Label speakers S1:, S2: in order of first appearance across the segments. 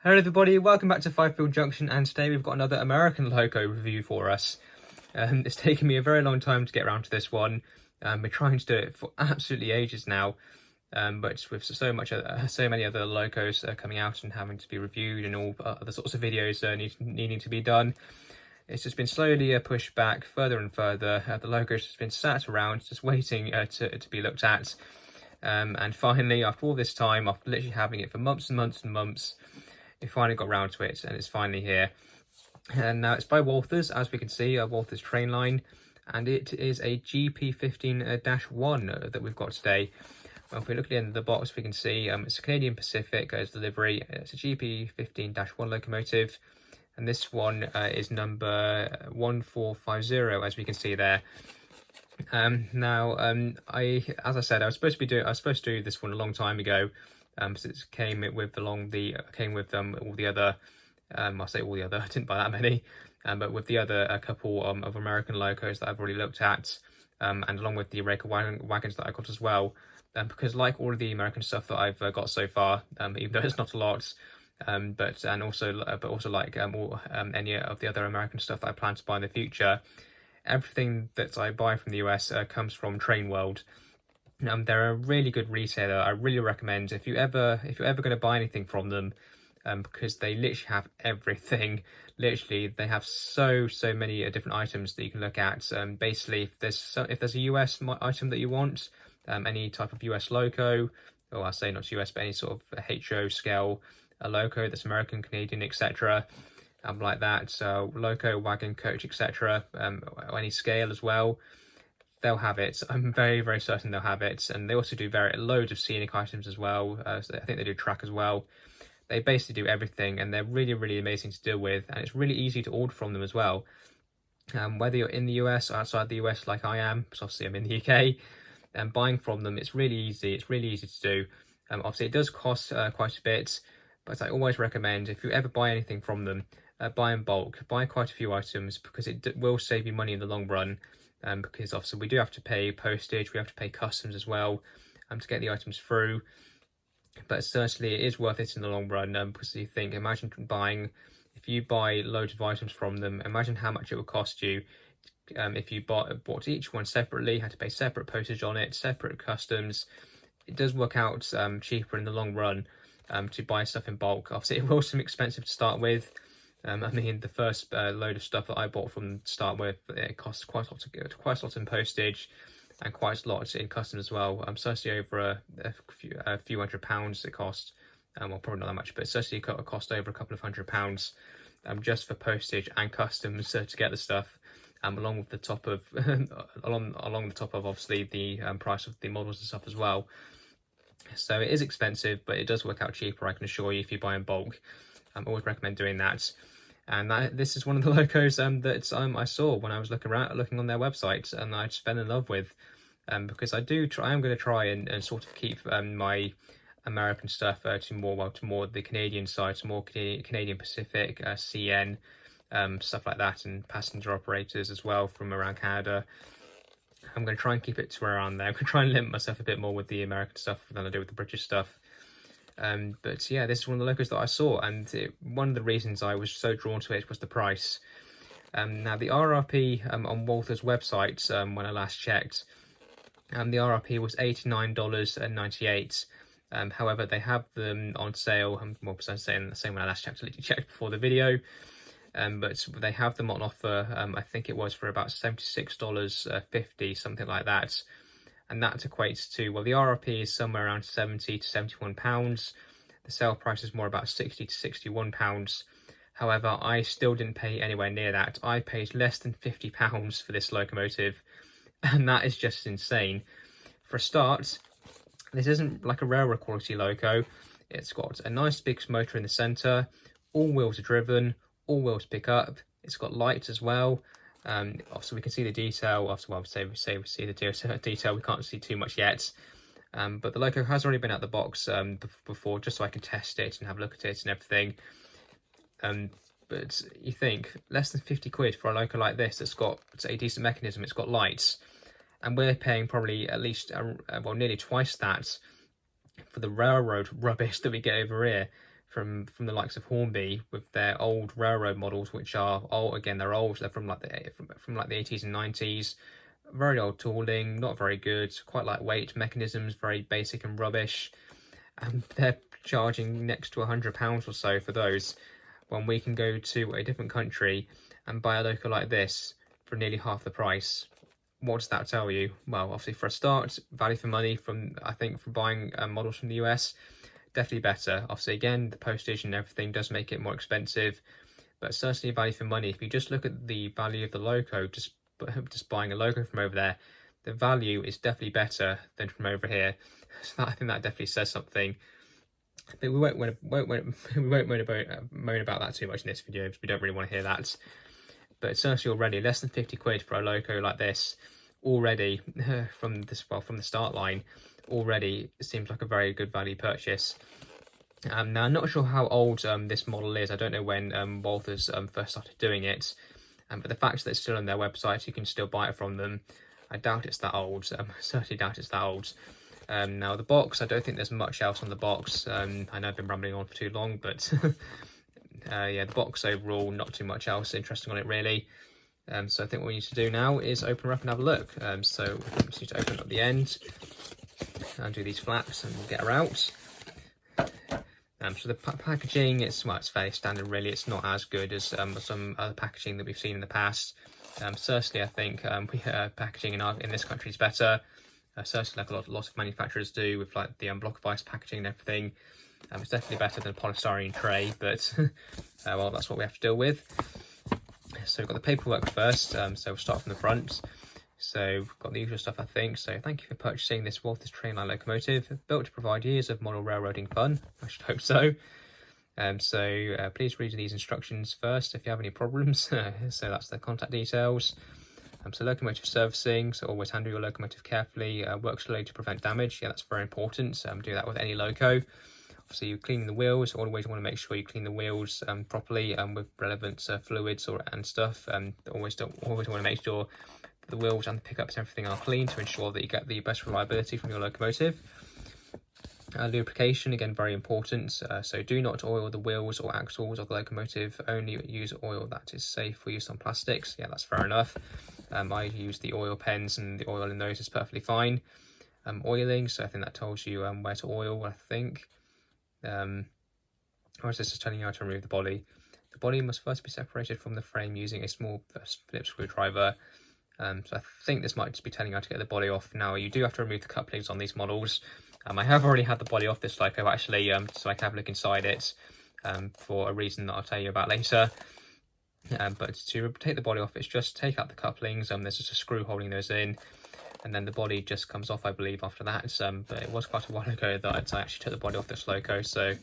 S1: Hello everybody, welcome back to Fivefield Junction, and today we've got another American loco review for us. It's taken me a very long time to get around to this one. We're trying to do it for absolutely ages now, but with so many other locos coming out and having to be reviewed and all other sorts of videos needing to be done, it's just been slowly pushed back further and further. The loco's just been sat around just waiting to be looked at, and finally, after all this time, after literally having it for months and months and months, we finally got round to it, and it's finally here. And now it's by Walthers, as we can see, a Walthers train line, and it is a GP-15-1 that we've got today. Well, if we look at the end of the box, we can see it's a Canadian Pacific as the livery. It's a GP-15-1 locomotive, and this one is number 1450, as we can see there. As I said, I was supposed to do this one a long time ago. So it came with all the other, I say all the other, I didn't buy that many, but with the other couple of American locos that I've already looked at, and along with the Raker wagons that I got as well, because like all of the American stuff that I've got so far, even though it's not a lot, but also like any of the other American stuff that I plan to buy in the future, everything that I buy from the US comes from Train World. They're a really good retailer. I really recommend if you're ever going to buy anything from them, because they literally have everything. Literally, they have so many different items that you can look at. Basically, if there's a US item that you want, any type of US loco, or I say not US, but any sort of HO scale a loco that's American, Canadian, etc. Like that. So loco, wagon, coach, etc. Or any scale as well, they'll have it. I'm very certain they'll have it. And they also do loads of scenic items as well. So I think they do track as well. They basically do everything, and they're really amazing to deal with, and it's really easy to order from them as well. Whether you're in the US or outside the US like I am, because obviously I'm in the UK, and buying from them, it's really easy. It's really easy to do. Obviously it does cost quite a bit, but I always recommend, if you ever buy anything from them, buy in bulk, buy quite a few items, because it will save you money in the long run. Because obviously we do have to pay postage, we have to pay customs as well, to get the items through. But certainly it is worth it in the long run, because you think, if you buy loads of items from them, imagine how much it would cost you if you bought each one separately, had to pay separate postage on it, separate customs. It does work out cheaper in the long run to buy stuff in bulk. Obviously it will seem expensive to start with. I mean, the first load of stuff that I bought from to start with, it cost quite a lot in postage, and quite a lot in customs as well. Certainly over a few £100 it cost. Well, probably not that much, but certainly it cost over a couple of £100 just for postage and customs to get the stuff, along with the top of along the top of obviously the price of the models and stuff as well. So it is expensive, but it does work out cheaper, I can assure you, if you buy in bulk. I always recommend doing that. And this is one of the locos that I saw when I was looking on their website, and I just fell in love with, because I am going to try and sort of keep my American stuff to more the Canadian side, to more Canadian Pacific, CN, stuff like that, and passenger operators as well from around Canada. I'm going to try and keep it to around there. I'm going to try and limit myself a bit more with the American stuff than I do with the British stuff. But yeah, this is one of the locos that I saw, and one of the reasons I was so drawn to it was the price. Now the RRP on Walthers' website, when I last checked, the RRP was $89.98. However, they have them on sale. Well, I'm saying the same when I last checked. I literally checked before the video. But they have them on offer. I think it was for about $76.50, something like that. And that equates to, well, the RRP is somewhere around £70 to £71. The sale price is more about £60 to £61. However, I still didn't pay anywhere near that. I paid less than £50 for this locomotive, and that is just insane. For a start, this isn't like a railroad quality loco. It's got a nice big motor in the centre, all wheels are driven, all wheels pick up. It's got lights as well. Also we can see the detail. We see the detail. We can't see too much yet, but the loco has already been out the box before, just so I can test it and have a look at it and everything. But you think less than 50 quid for a loco like this that's got a decent mechanism, it's got lights, and we're paying probably at least nearly twice that for the railroad rubbish that we get over here from the likes of Hornby with their old railroad models, which are old. Again, they're old. They're from like the 80s and 90s. Very old tooling, not very good. Quite lightweight mechanisms, very basic and rubbish. And they're charging next to £100 or so for those, when we can go to a different country and buy a loco like this for nearly half the price. What does that tell you? Well, obviously for a start, value for money from, I think, for buying models from the US, definitely better. Obviously, again, the postage and everything does make it more expensive, but certainly value for money. If you just look at the value of the loco, just buying a loco from over there, the value is definitely better than from over here. So I think that definitely says something. But we won't moan about that too much in this video, because we don't really want to hear that. But certainly already less than 50 quid for a loco like this, already from the start line, already it seems like a very good value purchase. Now I'm not sure how old this model is. I don't know when Walthers first started doing it, but the fact that it's still on their website, you can still buy it from them. I doubt it's that old. I certainly doubt it's that old. Now the box, I don't think there's much else on the box. I know I've been rambling on for too long, but yeah, the box overall, not too much else interesting on it really. So I think what we need to do now is open her up and have a look. So we just need to open up the end, undo these flaps and get her out. So the packaging, it's fairly standard really. It's not as good as some other packaging that we've seen in the past. Certainly I think packaging in this country is better. Certainly like a lot of manufacturers do with like the block of ice packaging and everything. It's definitely better than a polystyrene tray, but well, that's what we have to deal with. So we've got the paperwork first, so we'll start from the front. So we've got the usual stuff, I think. So thank you for purchasing this Walthers trainline locomotive, built to provide years of model railroading fun. I should hope so. Please read these instructions first if you have any problems. So that's the contact details. So locomotive servicing, so always handle your locomotive carefully, work slowly to prevent damage. Yeah, that's very important. Do that with any loco. Obviously, you clean the wheels. Always want to make sure you clean the wheels properly with relevant fluids and stuff. Always want to make sure the wheels and the pickups and everything are clean to ensure that you get the best reliability from your locomotive. Lubrication, again, very important. So do not oil the wheels or axles of the locomotive. Only use oil that is safe for use on plastics. Yeah, that's fair enough. I use the oil pens, and the oil in those is perfectly fine. Oiling, so I think that tells you where to oil, I think. Or is this just telling you how to remove the body? The body must first be separated from the frame using a small Phillips screwdriver. So I think this might just be telling you how to get the body off. Now, you do have to remove the couplings on these models. I have already had the body off this loco actually, so I can have a look inside it for a reason that I'll tell you about later. But to take the body off, it's just take out the couplings. There's just a screw holding those in, and then the body just comes off, I believe, after that. But it was quite a while ago that I actually took the body off this loco, so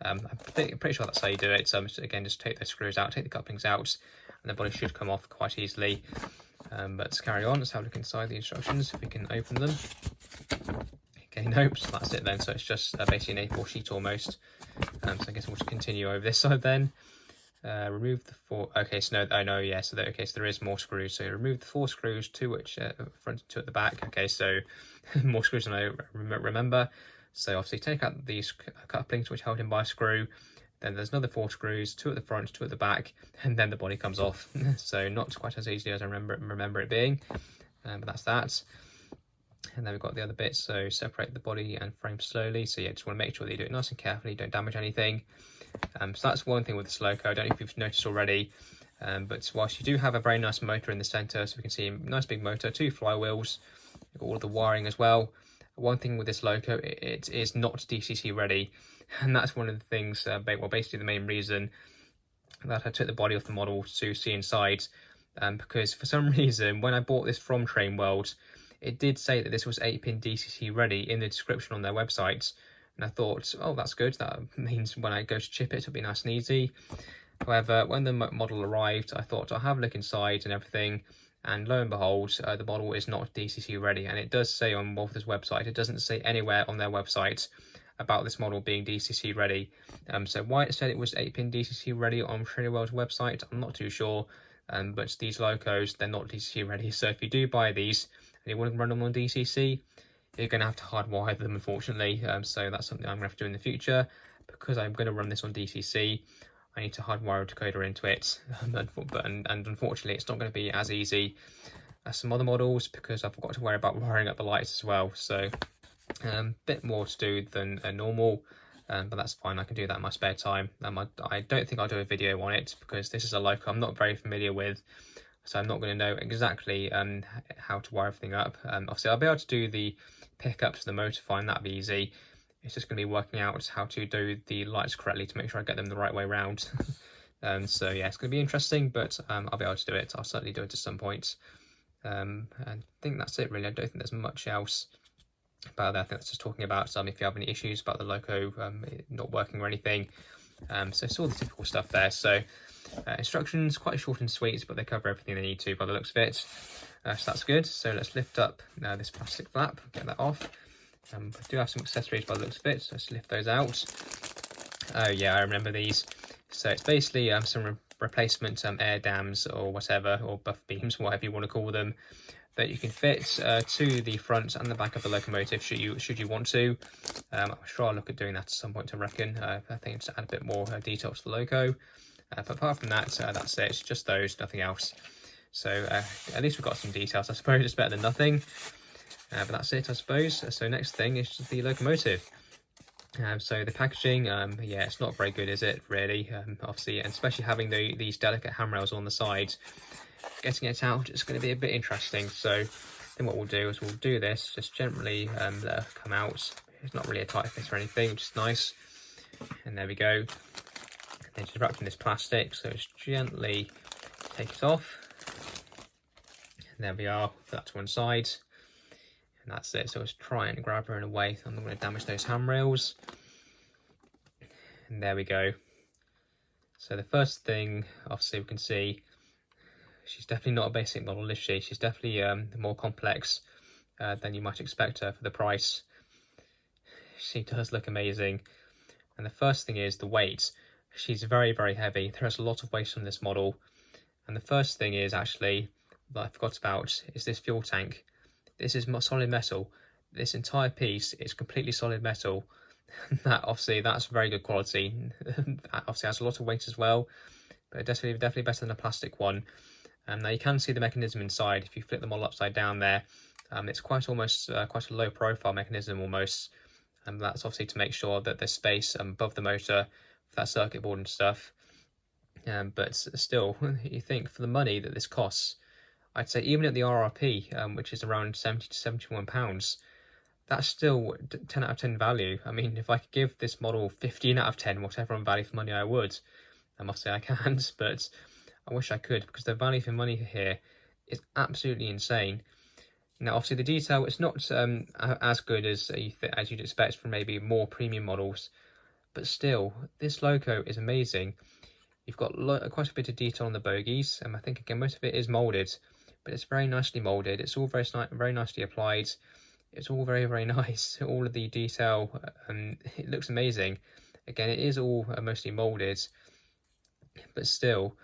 S1: I'm pretty sure that's how you do it. Again, just take those screws out, take the couplings out, and the body should come off quite easily. But let's carry on. Let's have a look inside the instructions if we can open them. Okay, nope, so that's it then. So it's just basically an A4 sheet almost. So I guess we'll just continue over this side then. Remove the four. Okay, so no, oh no, yeah. So there is more screws. So remove the 4 screws, 2 which front, 2 at the back. Okay, so more screws than I remember. So obviously take out these couplings which held in by a screw. Then there's another 4 screws, 2 at the front, 2 at the back, and then the body comes off. So not quite as easy as I remember it being, but that's that. And then we've got the other bits. So separate the body and frame slowly. So yeah, just want to make sure that you do it nice and carefully, don't damage anything. So that's one thing with this loco. I don't know if you've noticed already, but whilst you do have a very nice motor in the centre, so we can see a nice big motor, 2 flywheels, all of the wiring as well. One thing with this loco, it is not DCC ready, and that's one of the things, well, basically the main reason that I took the body off the model to see inside, because for some reason when I bought this from Train World, it did say that this was 8-pin DCC ready in the description on their website. And I thought, oh, that's good. That means when I go to chip it, it'll be nice and easy. However, when the model arrived, I thought I'll have a look inside and everything. And lo and behold, the model is not DCC ready. And it does say on Walthers' website, it doesn't say anywhere on their website about this model being DCC ready. So why it said it was 8-pin DCC ready on Train World's website, I'm not too sure. But these locos, they're not DCC ready. So if you do buy these and you want to run them on DCC, you're going to have to hardwire them, unfortunately. So that's something I'm going to have to do in the future. because I'm going to run this on DCC, I need to hardwire a decoder into it, and unfortunately it's not going to be as easy as some other models, because I forgot to worry about wiring up the lights as well. So bit more to do than normal, but that's fine. I can do that in my spare time. I don't think I'll do a video on it, because this is a loco I'm not very familiar with, so I'm not going to know exactly how to wire everything up. Obviously I'll be able to do the pickups to the motor fine, that'll be easy. It's just going to be working out how to do the lights correctly to make sure I get them the right way around. So yeah, it's going to be interesting, but I'll be able to do it. I'll certainly do it at some point. And I think that's it really. I don't think there's much else about that. I think that's just talking about if you have any issues about the loco not working or anything. So it's all the typical stuff there. So instructions, quite short and sweet, but they cover everything they need to by the looks of it. So that's good. So let's lift up this plastic flap, get that off. I do have some accessories by the looks of it, so let's lift those out. Oh yeah, I remember these. So it's basically some replacement air dams or whatever, or buff beams, whatever you want to call them, that you can fit to the front and the back of the locomotive should you want to. I'm sure I'll look at doing that at some point, I reckon. I think to add a bit more detail to the loco. But apart from that, that's it. It's just those, nothing else. So at least we've got some details. I suppose it's better than nothing. But that's it, I suppose. So next thing is just the locomotive. So the packaging, yeah, it's not very good, is it, really? Obviously, and especially having these delicate handrails on the side, getting it out is going to be a bit interesting. So then what we'll do is we'll do this, just gently let her come out. It's not really a tight fit or anything, which is nice. And there we go. And then just wrapped in this plastic, so just gently take it off. And there we are, put that to one side. And that's it. So let's try and grab her in a way I'm not going to damage those handrails. And there we go. So the first thing, obviously, we can see she's definitely not a basic model, is she? She's definitely more complex than you might expect her for the price. She does look amazing. And the first thing is the weight. She's very, very heavy. There is a lot of weight on this model. And the first thing is actually, that I forgot about, is this fuel tank. This is solid metal. This entire piece is completely solid metal. That obviously, that's very good quality. Obviously has a lot of weight as well, but definitely better than a plastic one. Now you can see the mechanism inside. If you flip the model upside down there, it's quite a low profile mechanism almost. And that's obviously to make sure that there's space above the motor for that circuit board and stuff. But still, you think for the money that this costs, I'd say even at the RRP, which is around £70 to £71, that's still 10 out of 10 value. I mean, if I could give this model 15 out of 10, whatever on value for money, I would. Obviously I can't, but I wish I could, because the value for money here is absolutely insane. Now, obviously the detail, it's not as good as you'd expect from maybe more premium models, but still, this loco is amazing. You've got quite a bit of detail on the bogies, and I think again most of it is moulded, but it's very nicely moulded. It's all very nicely applied. It's all very, very nice. All of the detail, it looks amazing. Again, it is all mostly moulded, but still,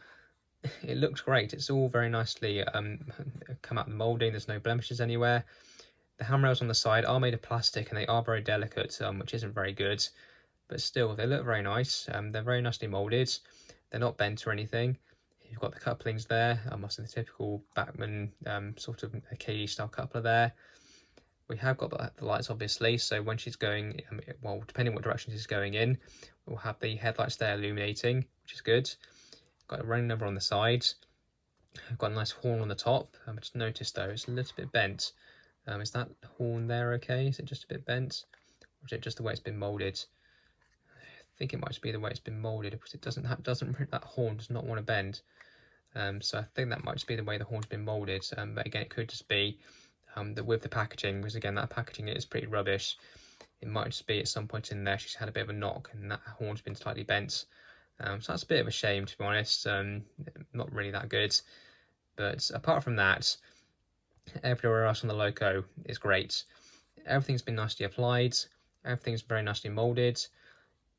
S1: it looks great. It's all very nicely come out of the moulding. There's no blemishes anywhere. The handrails on the side are made of plastic, and they are very delicate, which isn't very good. But still, they look very nice. They're very nicely moulded. They're not bent or anything. You've got the couplings there. Also the typical Bachmann sort of KD style coupler there. We have got the lights, obviously, so when she's going, well, depending what direction she's going in, we'll have the headlights there illuminating, which is good. Got a running number on the sides. I've got a nice horn on the top. I just noticed though, it's a little bit bent. Is that horn there okay? Is it just a bit bent? Or is it just the way it's been moulded? I think it might be the way it's been moulded, because it that horn does not want to bend. So I think that might just be the way the horn's been moulded. But again, it could just be that with the packaging, because again, that packaging is pretty rubbish. It might just be at some point in there she's had a bit of a knock and that horn's been slightly bent. So that's a bit of a shame, to be honest. Not really that good. But apart from that, everywhere else on the loco is great. Everything's been nicely applied. Everything's very nicely moulded.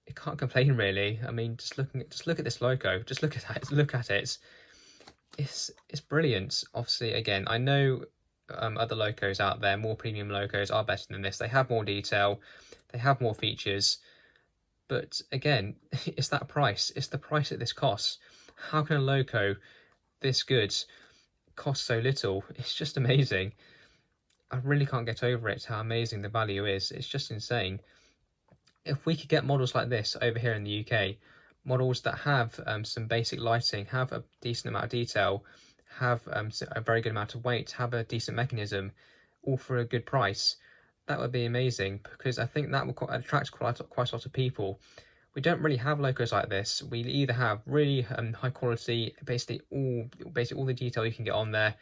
S1: You can't complain, really. I mean, just look at this loco. Just look at that. Look at it. It's brilliant. Obviously, again, I know other locos out there, more premium locos, are better than this. They have more detail. They have more features. But again, it's that price. It's the price that this costs. How can a loco this good cost so little? It's just amazing. I really can't get over it, how amazing the value is. It's just insane. If we could get models like this over here in the UK, models that have some basic lighting, have a decent amount of detail, have a very good amount of weight, have a decent mechanism, all for a good price, that would be amazing, because I think that would attract quite a lot of people. We don't really have locos like this. We either have really high quality, basically all the detail you can get on there,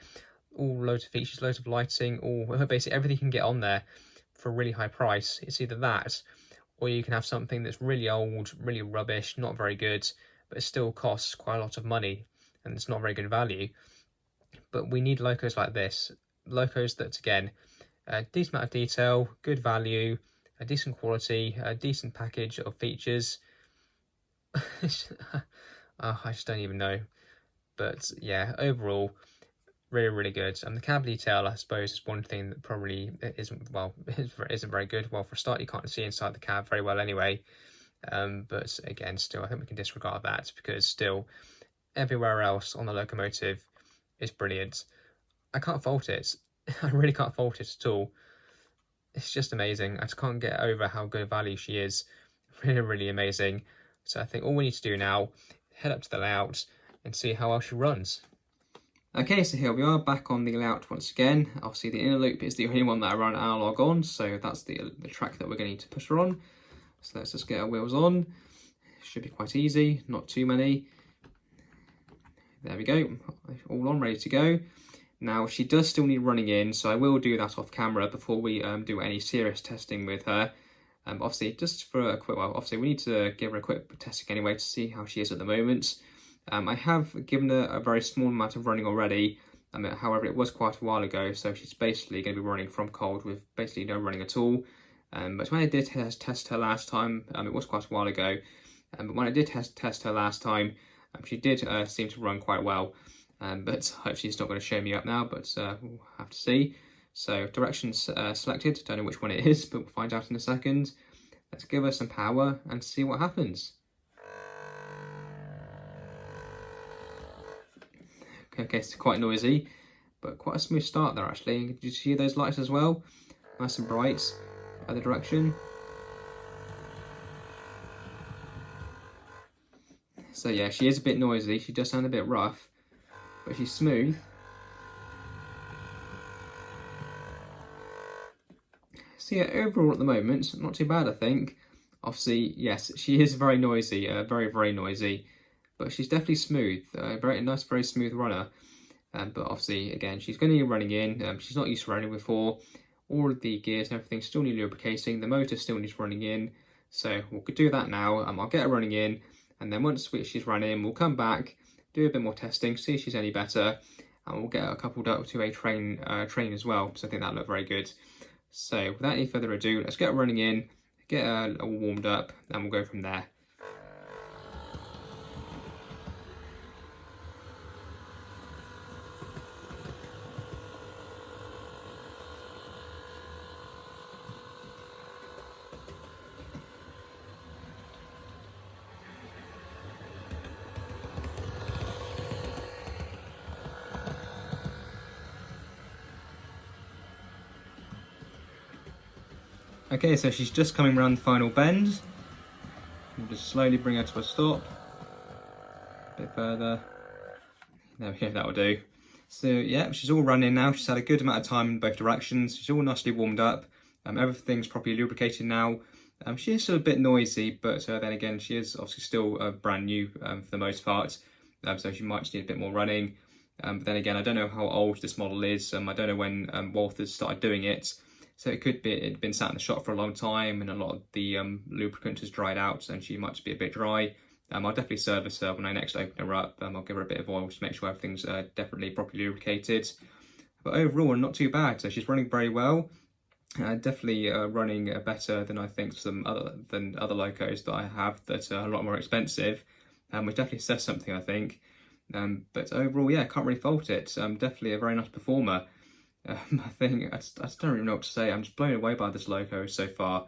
S1: all loads of features, loads of lighting, all basically everything you can get on there for a really high price. It's either that, or you can have something that's really old, really rubbish, not very good, but it still costs quite a lot of money and it's not very good value. But we need locos like this, locos that, again, a decent amount of detail, good value, a decent quality, a decent package of features. I just don't even know. But yeah, overall, really good. And the cab detail, I suppose, is one thing that probably isn't very good. Well, for a start, you can't see inside the cab very well anyway. But again, still, I think we can disregard that, because still, everywhere else on the locomotive is brilliant. I can't fault it. I really can't fault it at all. It's just amazing. I just can't get over how good a value she is. Really amazing. So I think all we need to do now, head up to the layout and see how well she runs. Okay, so here we are back on the layout once again. Obviously the inner loop is the only one that I run analog on, so that's the track that we're going to need to push her on. So let's just get our wheels on. Should be quite easy, not too many. There we go, all on, ready to go. Now she does still need running in, so I will do that off camera before we do any serious testing with her. Obviously, just for a quick while, obviously we need to give her a quick testing anyway to see how she is at the moment. I have given her a very small amount of running already, however it was quite a while ago, so she's basically going to be running from cold with basically no running at all. But when I did test her last time, it was quite a while ago, but when I did test her last time, she did seem to run quite well. But hopefully she's not going to show me up now, but we'll have to see. So directions selected, don't know which one it is, but we'll find out in a second. Let's give her some power and see what happens. Okay, it's quite noisy, but quite a smooth start there actually. Did you see those lights as well? Nice and bright, other direction. So yeah, she is a bit noisy, she does sound a bit rough, but she's smooth. So yeah, overall at the moment, not too bad I think. Obviously, yes, she is very noisy, very noisy, but she's definitely smooth, very nice, very smooth runner. But obviously, again, she's going to be running in, she's not used to running before. All of the gears and everything still need lubricating, the motor still needs running in, so we'll do that now. I'll get her running in, and then once she's run in, we'll come back, do a bit more testing, see if she's any better, and we'll get her coupled up to a train as well, so I think that'll look very good. So without any further ado, let's get her running in, get her all warmed up, and we'll go from there. Okay, so she's just coming around the final bend. We'll just slowly bring her to a stop. A bit further. There we go, that'll do. So yeah, she's all running now. She's had a good amount of time in both directions. She's all nicely warmed up. Everything's properly lubricated now. She is still a bit noisy, but then again, she is obviously still brand new for the most part. So she might just need a bit more running. But then again, I don't know how old this model is. I don't know when Walthers started doing it. So it could be it'd been sat in the shop for a long time and a lot of the lubricant has dried out and she might just be a bit dry. I'll definitely service her when I next open her up. I'll give her a bit of oil just to make sure everything's definitely properly lubricated. But overall, not too bad. So she's running very well. Definitely running better than I think other locos that I have that are a lot more expensive. Which definitely says something, I think. But overall, yeah, can't really fault it. Definitely a very nice performer. I think I just don't really know what to say. I'm just blown away by this loco so far.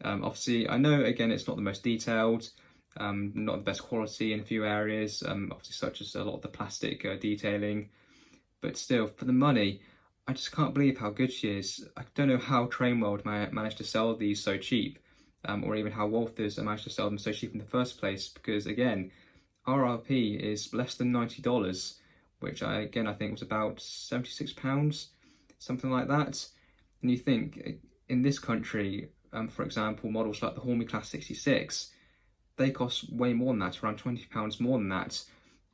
S1: Obviously, I know, again, it's not the most detailed, not the best quality in a few areas, obviously such as a lot of the plastic detailing, but still, for the money, I just can't believe how good she is. I don't know how Trainworld managed to sell these so cheap, or even how Walthers managed to sell them so cheap in the first place, because again, RRP is less than $90, which I think was about £76, something like that. And you think, in this country, for example, models like the Hormy Class 66, they cost way more than that, around £20 more than that.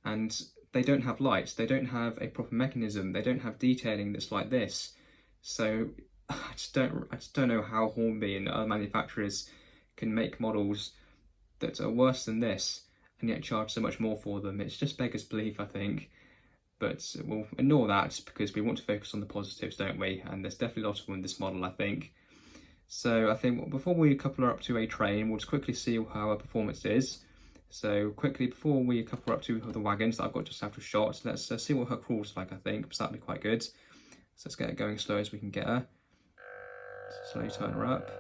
S1: And they don't have lights, they don't have a proper mechanism, they don't have detailing that's like this. So I just don't know how Hornby and other manufacturers can make models that are worse than this and yet charge so much more for them. It's just beggars belief, I think. But we'll ignore that because we want to focus on the positives, don't we? And there's definitely a lot of them in this model, I think. So I think before we couple her up to a train, we'll just quickly see how her performance is. So quickly, before we couple her up to the wagons that I've got just after shot, let's see what her crawl's like, I think, because that'd be quite good. So let's get her going slow as we can get her. Slowly turn her up.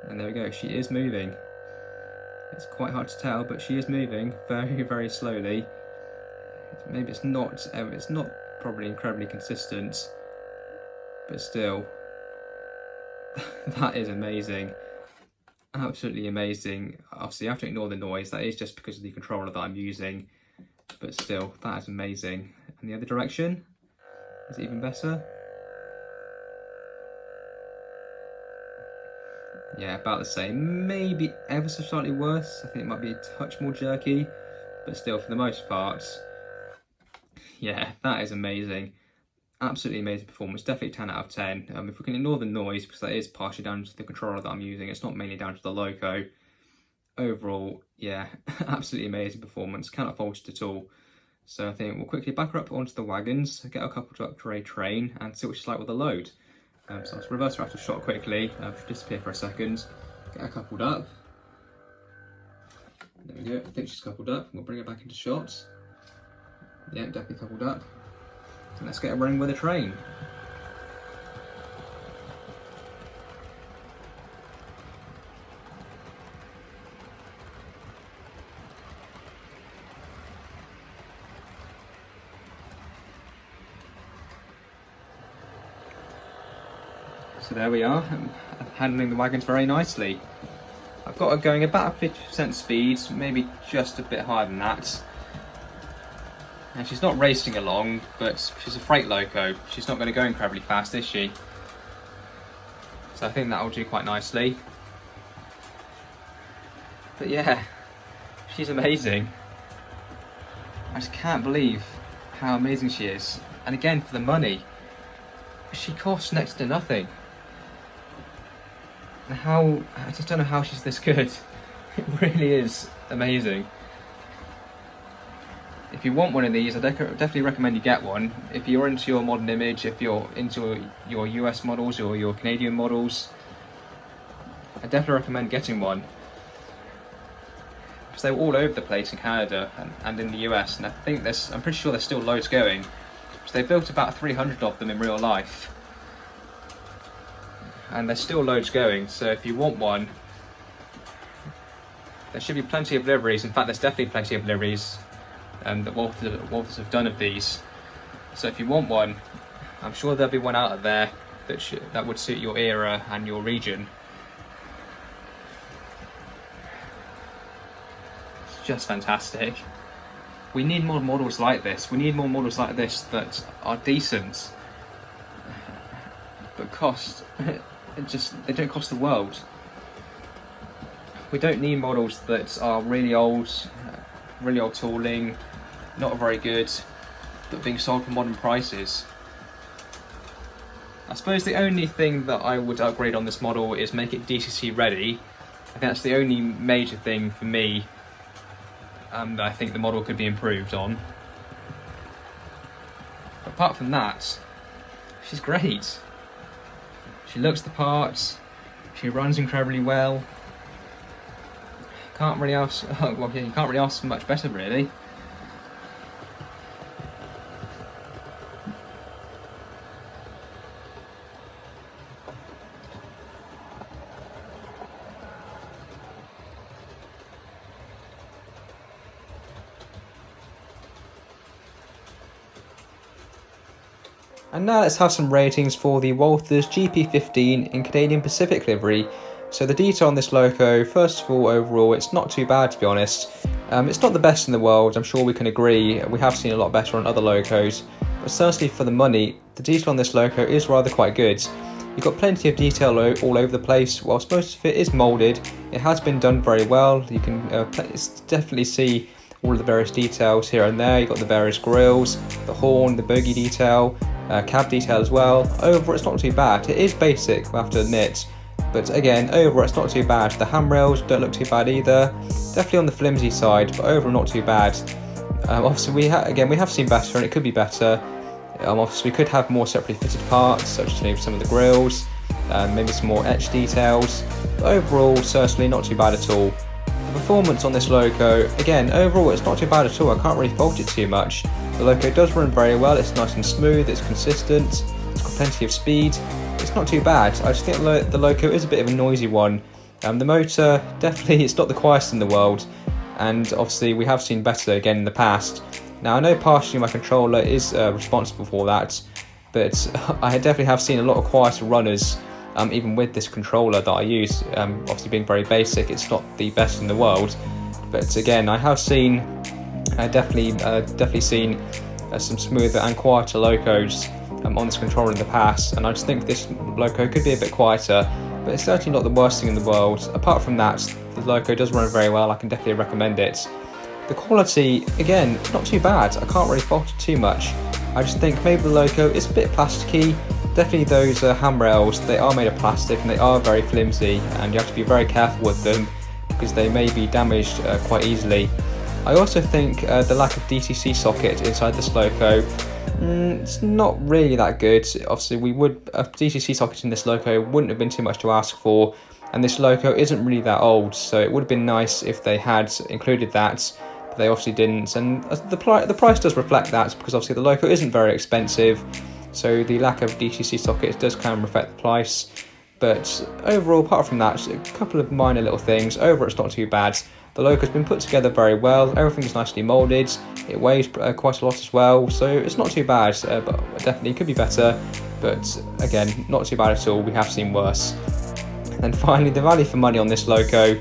S1: And there we go, she is moving. It's quite hard to tell, but she is moving very, very slowly. Maybe it's not probably incredibly consistent, but still, that is amazing. Absolutely amazing. Obviously, I have to ignore the noise. That is just because of the controller that I'm using, but still, that is amazing. And the other direction is even better. Yeah, about the same. Maybe ever so slightly worse. I think it might be a touch more jerky, but still, for the most part, yeah, that is amazing. Absolutely amazing performance. Definitely 10 out of 10. If we can ignore the noise, because that is partially down to the controller that I'm using, it's not mainly down to the loco. Overall, yeah, absolutely amazing performance. Cannot fault it at all. So I think we'll quickly back her up onto the wagons, get her coupled up to a train, and see what she's like with the load. So let's reverse her after shot quickly, disappear for a second, get her coupled up. There we go, I think she's coupled up. We'll bring her back into shot. Yeah, definitely coupled up. So let's get her running with a train. So there we are, I'm handling the wagons very nicely. I've got her going about 50% speed, maybe just a bit higher than that. And she's not racing along, but she's a freight loco. She's not going to go incredibly fast, is she? So I think that'll do quite nicely. But yeah, she's amazing. I just can't believe how amazing she is. And again, for the money, she costs next to nothing. And I just don't know how she's this good. It really is amazing. If you want one of these, I definitely recommend you get one. If you're into your modern image, if you're into your US models or your Canadian models, I definitely recommend getting one. Because they were all over the place in Canada and in the US, and I'm pretty sure there's still loads going. So they built about 300 of them in real life. And there's still loads going, so if you want one, there should be plenty of liveries. In fact, there's definitely plenty of liveries that Walthers have done of these. So if you want one, I'm sure there'll be one out there that would suit your era and your region. It's just fantastic. We need more models like this. We need more models like this that are decent, but they don't cost the world. We don't need models that are really old tooling, not very good, but being sold for modern prices. I suppose the only thing that I would upgrade on this model is make it DCC ready. I think that's the only major thing for me that I think the model could be improved on. But apart from that, she's great. She looks the part, she runs incredibly well. Can't really ask, well, yeah, you can't really ask for much better, really. And now let's have some ratings for the Walthers GP-15 in Canadian Pacific livery. So the detail on this loco, first of all, overall, it's not too bad, to be honest. It's not the best in the world, I'm sure we can agree. We have seen a lot better on other locos, but certainly for the money, the detail on this loco is rather quite good. You've got plenty of detail all over the place. Whilst most of it is moulded, it has been done very well. You can definitely see all of the various details here and there. You've got the various grills, the horn, the bogie detail, cab detail as well. Overall, it's not too bad. It is basic, I have to admit, but again, overall, it's not too bad. The handrails don't look too bad either. Definitely on the flimsy side, but overall, not too bad. Obviously, we have seen better, and it could be better. Obviously, we could have more separately fitted parts, such as maybe some of the grills, maybe some more etched details. But overall, certainly not too bad at all. The performance on this loco, again, overall, it's not too bad at all. I can't really fault it too much. The loco does run very well. It's nice and smooth. It's consistent. It's got plenty of speed. It's not too bad. I just think the loco is a bit of a noisy one. The motor, definitely, it's not the quietest in the world. And obviously, we have seen better again in the past. Now, I know partially my controller is responsible for that, but I definitely have seen a lot of quieter runners, even with this controller that I use. Obviously, being very basic, it's not the best in the world. But again, I have seen, definitely seen some smoother and quieter locos on this controller in the past, and I just think this loco could be a bit quieter, but it's certainly not the worst thing in the world. Apart from that, the loco does run very well. I can definitely recommend it. The quality, again, not too bad. I can't really fault it too much. I just think maybe the loco is a bit plasticky. Definitely those handrails, they are made of plastic and they are very flimsy, and you have to be very careful with them because they may be damaged quite easily. I also think the lack of DTC socket inside this loco, it's not really that good. Obviously, a DTC socket in this loco wouldn't have been too much to ask for, and this loco isn't really that old, so it would have been nice if they had included that. They obviously didn't, and the price does reflect that, because obviously the loco isn't very expensive, so the lack of DTC sockets does kind of reflect the price. But overall, apart from that, a couple of minor little things. Overall, it's not too bad. The loco's been put together very well. Everything's nicely moulded. It weighs quite a lot as well, so it's not too bad. But definitely could be better. But again, not too bad at all. We have seen worse. And finally, the value for money on this loco,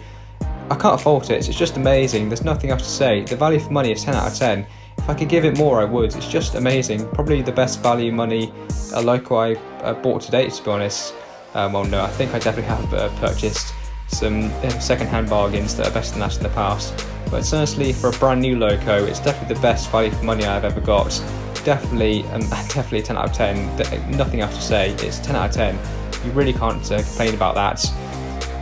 S1: I can't fault it. It's just amazing. There's nothing else to say. The value for money is 10 out of 10. If I could give it more, I would. It's just amazing. Probably the best value money loco I bought to date, to be honest. Well, no, I think I definitely have purchased some second-hand bargains that are better than that in the past. But certainly for a brand new loco, it's definitely the best value for money I've ever got. Definitely 10 out of 10. Nothing else to say. It's 10 out of 10. You really can't complain about that.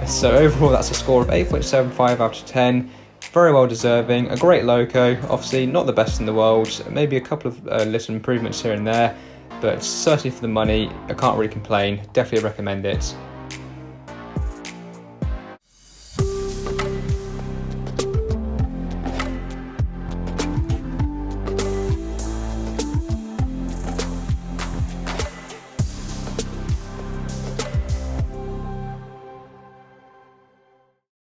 S1: So overall, that's a score of 8.75 out of 10. Very well deserving. A great loco. Obviously, not the best in the world. Maybe a couple of little improvements here and there. But certainly for the money, I can't really complain. Definitely recommend it.